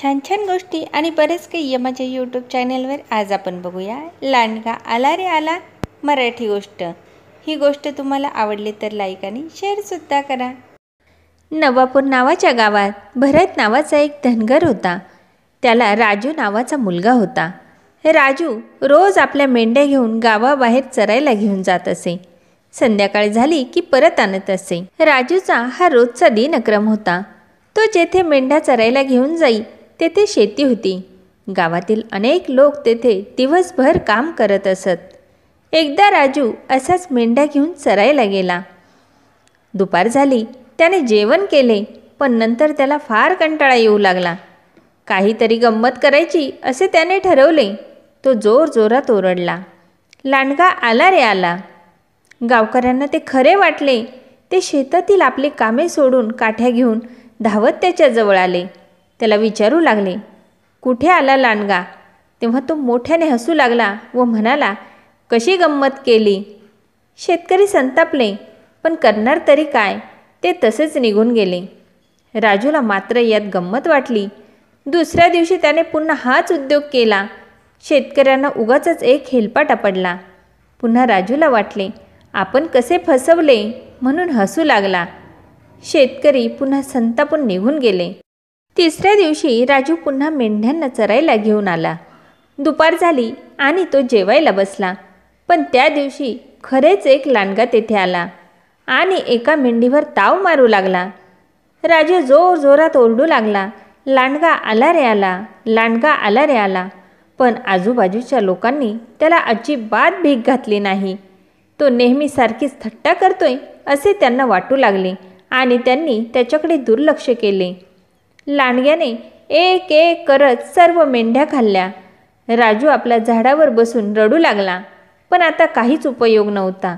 छान छान गोष्टी आणि बरेच काही माझ्या यूट्यूब चॅनलवर आज आपण बघूया लांडगा आला रे आला मराठी गोष्ट। ही गोष्ट तुम्हाला आवडली तर लाईक आणि शेअरसुद्धा करा। नवापूर नावाच्या गावात भरत नावाचा एक धनगर होता। त्याला राजू नावाचा मुलगा होता। राजू रोज आपल्या मेंढ्या घेऊन गावाबाहेर चरायला घेऊन जात असे। संध्याकाळ झाली की परत आणत असे। राजूचा हा रोजचा दिनक्रम होता। तो जेथे मेंढ्या चरायला घेऊन जाई तेथे शेती होती। गावातील अनेक लोक तेथे दिवसभर काम करत असत। एकदा राजू असाच मेंढ्या घेऊन चरायला गेला। दुपार झाली, त्याने जेवण केले, पण नंतर त्याला फार कंटाळा येऊ लागला। काहीतरी गंमत करायची असे त्याने ठरवले। तो जोरजोरात ओरडला, लांडगा आला रे आला। गावकऱ्यांना ते खरे वाटले। ते शेतातील आपली कामे सोडून काठ्या घेऊन धावत त्याच्याजवळ आले। त्याला विचारू लागले, कुठे आला लांडगा? तेव्हा तो मोठ्याने हसू लागला व म्हणाला, कशी गंमत केली? शेतकरी संतापले, पण करणार तरी काय? ते तसेच निघून गेले। राजूला मात्र यात गंमत वाटली। दुसऱ्या दिवशी त्याने पुन्हा हाच उद्योग केला। शेतकऱ्यांना उगाचच एक हेलपाटा पडला। पुन्हा राजूला वाटले, आपण कसे फसवले, म्हणून हसू लागला। शेतकरी पुन्हा संतापून निघून गेले। तिसऱ्या दिवशी राजू पुन्हा मेंढ्यांना चरायला घेऊन आला। दुपार झाली आणि तो जेवायला बसला, पण त्या दिवशी खरेच एक लांडगा तेथे आला आणि एका मेंढीवर ताव मारू लागला। राजू जोरजोरात ओरडू लागला, लांडगा आला रे आला, लांडगा आला रे आला। पण आजूबाजूच्या लोकांनी त्याला अजिबात भीक घातली नाही। तो नेहमीसारखीच थट्टा करतोय असे त्यांना वाटू लागले आणि त्यांनी त्याच्याकडे दुर्लक्ष केले। लांडग्याने एक एक करत सर्व मेंढ्या खाल्ल्या। राजू आपल्या झाडावर बसून रडू लागला, पण आता काहीच उपयोग नव्हता।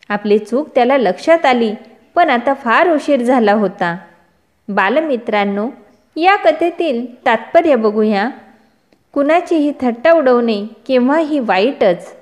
आपली चूक त्याला लक्षात आली, पण आता फार उशीर झाला होता। बालमित्रांनो, या कथेतील तात्पर्य बघूया। कुणाचीही थट्टा उडवणे केव्हाही वाईटच।